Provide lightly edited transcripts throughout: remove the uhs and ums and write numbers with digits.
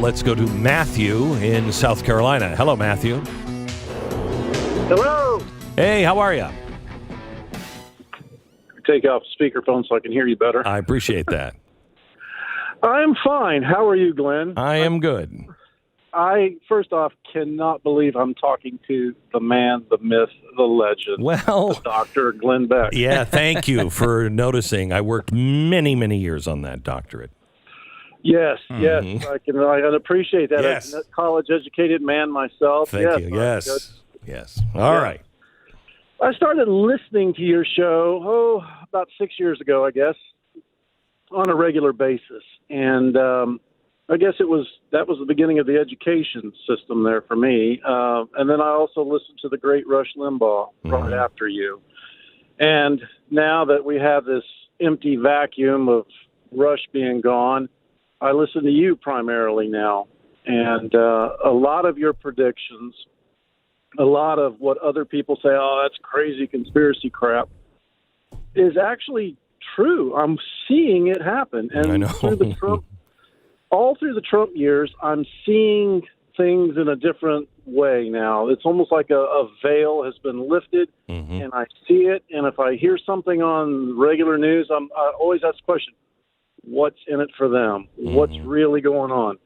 Let's go to Matthew in South Carolina. Hello, Matthew. Hello. Hey, how are you? Take off speakerphone so I can hear you better. I appreciate that. I'm fine. How are you, Glenn? I am good. I, first off, cannot believe I'm talking to the man, the myth, the legend, Well, Dr. Glenn Beck. Yeah, thank you for noticing. I worked many, many years on that doctorate. Yes, yes, I can appreciate that. Yes. As a college-educated man myself. Thank you. Yes. All right. I started listening to your show, about 6 years ago, I guess, on a regular basis. And I guess that was the beginning of the education system there for me. And then I also listened to the great Rush Limbaugh right after you. And now that we have this empty vacuum of Rush being gone, I listen to you primarily now. And a lot of your predictions, a lot of what other people say, oh, that's crazy conspiracy crap, is actually true. I'm seeing it happen. And I know. all through the Trump years, I'm seeing things in a different way now. It's almost like a veil has been lifted, and I see it. And if I hear something on regular news, I always ask the question, what's in it for them? What's really going on?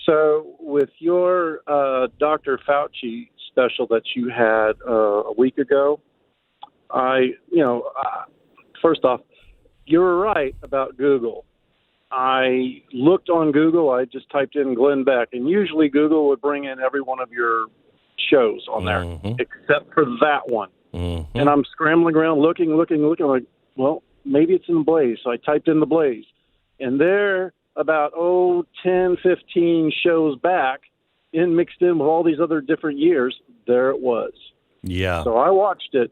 So with your Dr. Fauci special that you had a week ago, first off, you were right about Google. I looked on Google. I just typed in Glenn Beck, and usually Google would bring in every one of your shows on there, except for that one. And I'm scrambling around, looking. I'm like, well, maybe it's in Blaze. So I typed in the Blaze. And there, about 10, 15 shows back, mixed in with all these other different years, there it was. Yeah. So I watched it,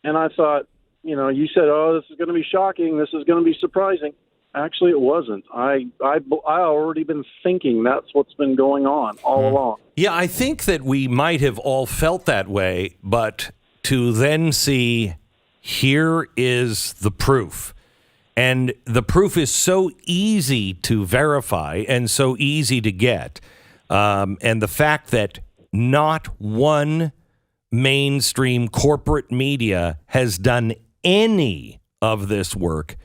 and I thought, you said, oh, this is going to be shocking. This is going to be surprising. Actually, it wasn't. I already been thinking that's what's been going on all along. Yeah, I think that we might have all felt that way, but to then see, here is the proof. And the proof is so easy to verify and so easy to get. And the fact that not one mainstream corporate media has done any of this work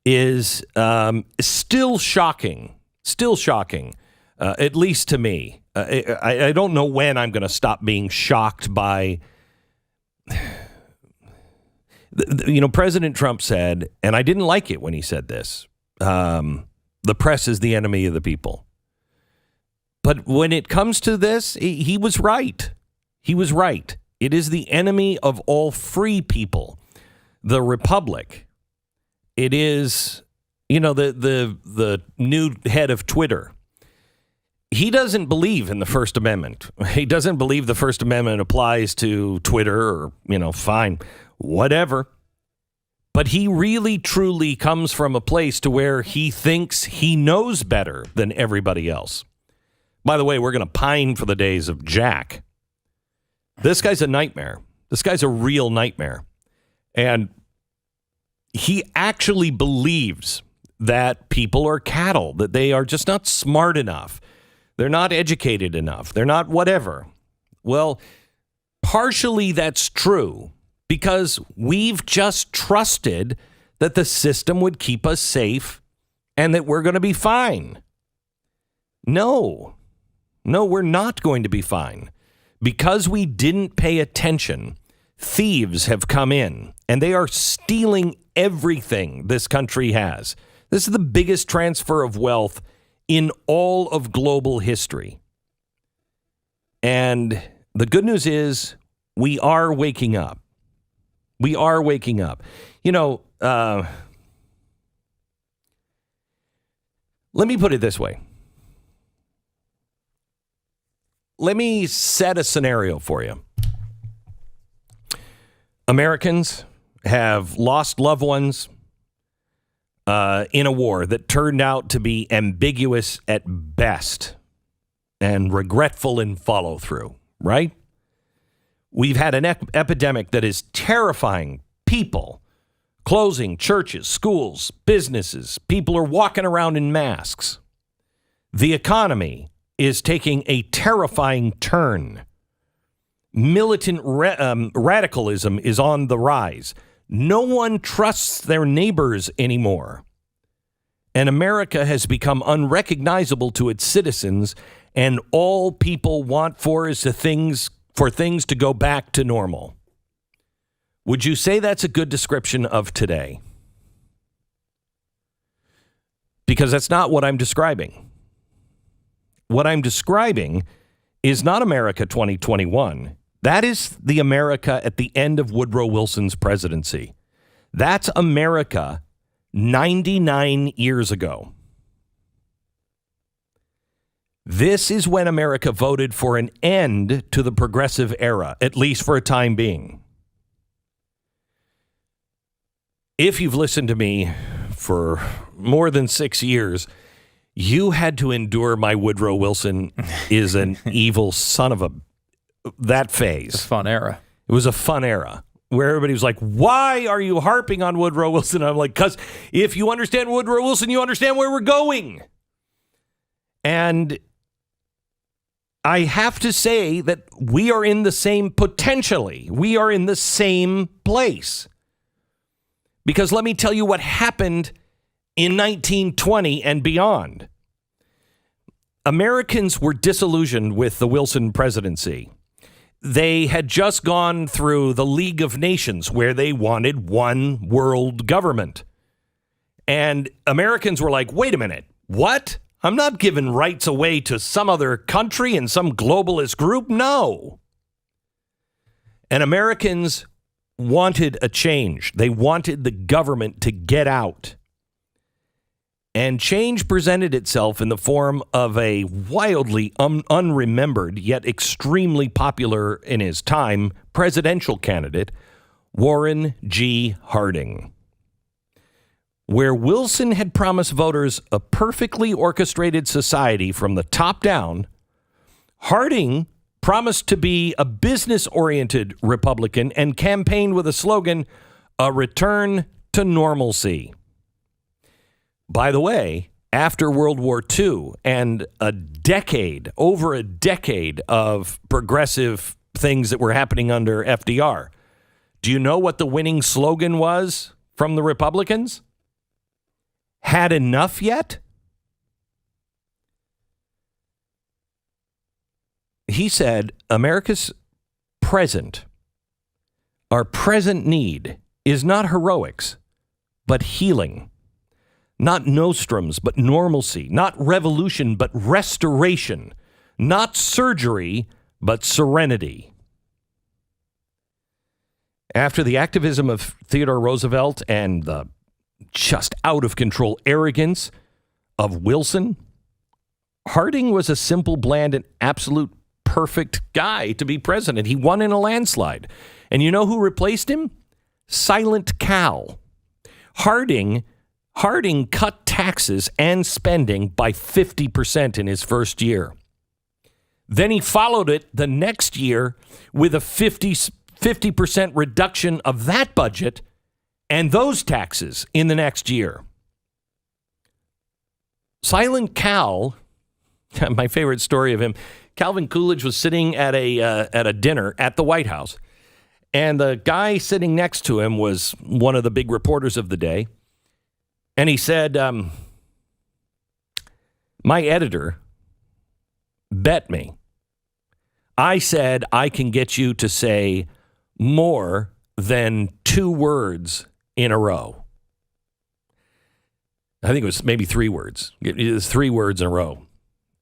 is still shocking, at least to me. I don't know when I'm going to stop being shocked by... President Trump said, and I didn't like it when he said this, the press is the enemy of the people. But when it comes to this, he was right. He was right. It is the enemy of all free people, the republic. It is, the new head of Twitter. He doesn't believe in the First Amendment. He doesn't believe the First Amendment applies to Twitter or, fine, whatever. But he really, truly comes from a place to where he thinks he knows better than everybody else. By the way, we're going to pine for the days of Jack. This guy's a nightmare. This guy's a real nightmare. And he actually believes that people are cattle, that they are just not smart enough. They're not educated enough. They're not whatever. Well, partially that's true because we've just trusted that the system would keep us safe and that we're going to be fine. No, we're not going to be fine. Because we didn't pay attention, thieves have come in and they are stealing everything this country has. This is the biggest transfer of wealth in all of global history. And the good news is we are waking up. We are waking up. Let me put it this way. Let me set a scenario for you. Americans have lost loved ones in a war that turned out to be ambiguous at best and regretful in follow through, right? We've had an epidemic that is terrifying people, closing churches, schools, businesses. People are walking around in masks. The economy is taking a terrifying turn. Militant radicalism is on the rise. No one trusts their neighbors anymore. And America has become unrecognizable to its citizens, and all people want for things to go back to normal. Would you say that's a good description of today? Because that's not what I'm describing. What I'm describing is not America 2021. That is the America at the end of Woodrow Wilson's presidency. That's America 99 years ago. This is when America voted for an end to the progressive era, at least for a time being. If you've listened to me for more than 6 years, you had to endure my Woodrow Wilson is an evil son of a... that phase. It's a fun era. It was a fun era where everybody was like, why are you harping on Woodrow Wilson? I'm like, because if you understand Woodrow Wilson, you understand where we're going. And I have to say that we are in the same, potentially, we are in the same place. Because let me tell you what happened in 1920 and beyond. Americans were disillusioned with the Wilson presidency. They had just gone through the League of Nations where they wanted one world government. And Americans were like, wait a minute, what? I'm not giving rights away to some other country and some globalist group. No. And Americans wanted a change. They wanted the government to get out. And change presented itself in the form of a wildly unremembered, yet extremely popular in his time, presidential candidate, Warren G. Harding. Where Wilson had promised voters a perfectly orchestrated society from the top down, Harding promised to be a business-oriented Republican and campaigned with a slogan, "A return to normalcy." By the way, after World War II and over a decade of progressive things that were happening under FDR, do you know what the winning slogan was from the Republicans? Had enough yet? He said, America's our present need is not heroics, but healing. Not nostrums, but normalcy. Not revolution, but restoration. Not surgery, but serenity. After the activism of Theodore Roosevelt and the just out-of-control arrogance of Wilson, Harding was a simple, bland, and absolute perfect guy to be president. He won in a landslide. And you know who replaced him? Silent Cal. Harding cut taxes and spending by 50% in his first year. Then he followed it the next year with a 50% reduction of that budget and those taxes in the next year. Silent Cal, my favorite story of him, Calvin Coolidge was sitting at a dinner at the White House, and the guy sitting next to him was one of the big reporters of the day. And he said, my editor bet me. I said I can get you to say more than 2 words in a row. I think it was maybe 3 words. It was 3 words in a row.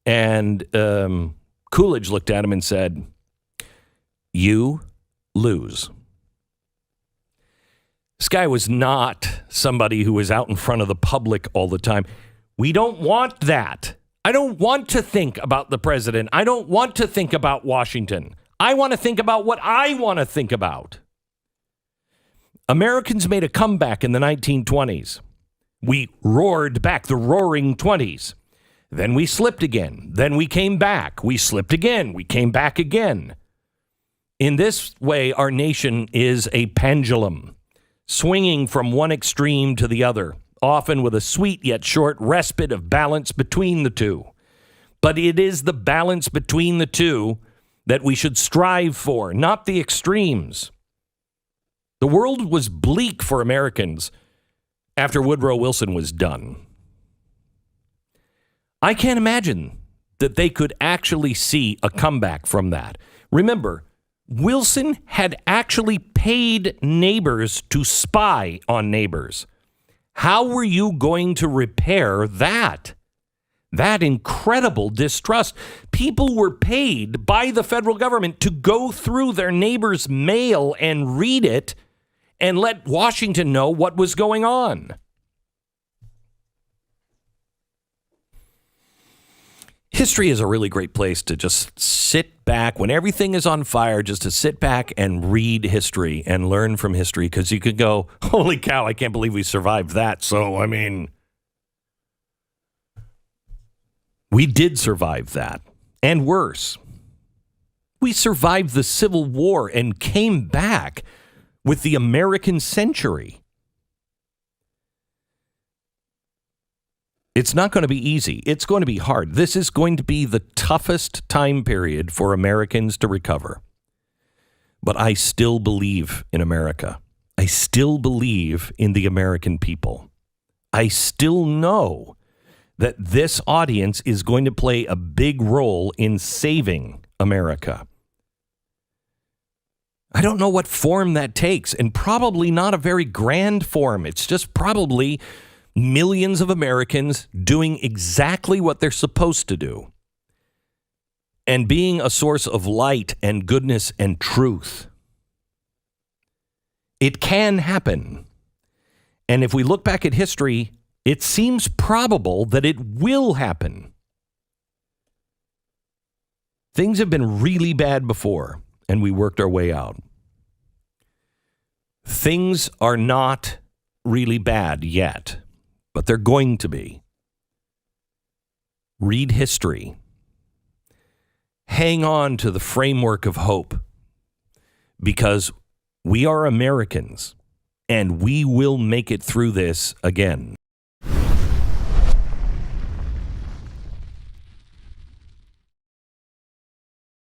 And Coolidge looked at him and said, "You lose." This guy was not somebody who was out in front of the public all the time. We don't want that. I don't want to think about the president. I don't want to think about Washington. I want to think about what I want to think about. Americans made a comeback in the 1920s. We roared back, the roaring 20s. Then we slipped again. Then we came back. We slipped again. We came back again. In this way, our nation is a pendulum, swinging from one extreme to the other, often with a sweet yet short respite of balance between the two. But it is the balance between the two that we should strive for, not the extremes. The world was bleak for Americans after Woodrow Wilson was done. I can't imagine that they could actually see a comeback from that. Remember, Wilson had actually paid neighbors to spy on neighbors. How were you going to repair that? That incredible distrust. People were paid by the federal government to go through their neighbors' mail and read it and let Washington know what was going on. History is a really great place to just sit back when everything is on fire, just to sit back and read history and learn from history, because you could go, holy cow, I can't believe we survived that. So, I mean, we did survive that, and worse. We survived the Civil War and came back with the American century. It's not going to be easy. It's going to be hard. This is going to be the toughest time period for Americans to recover. But I still believe in America. I still believe in the American people. I still know that this audience is going to play a big role in saving America. I don't know what form that takes, and probably not a very grand form. It's just probably millions of Americans doing exactly what they're supposed to do and being a source of light and goodness and truth. It can happen. And if we look back at history, it seems probable that it will happen. Things have been really bad before, and we worked our way out. Things are not really bad yet, but they're going to be. Read history. Hang on to the framework of hope, because we are Americans, and we will make it through this again.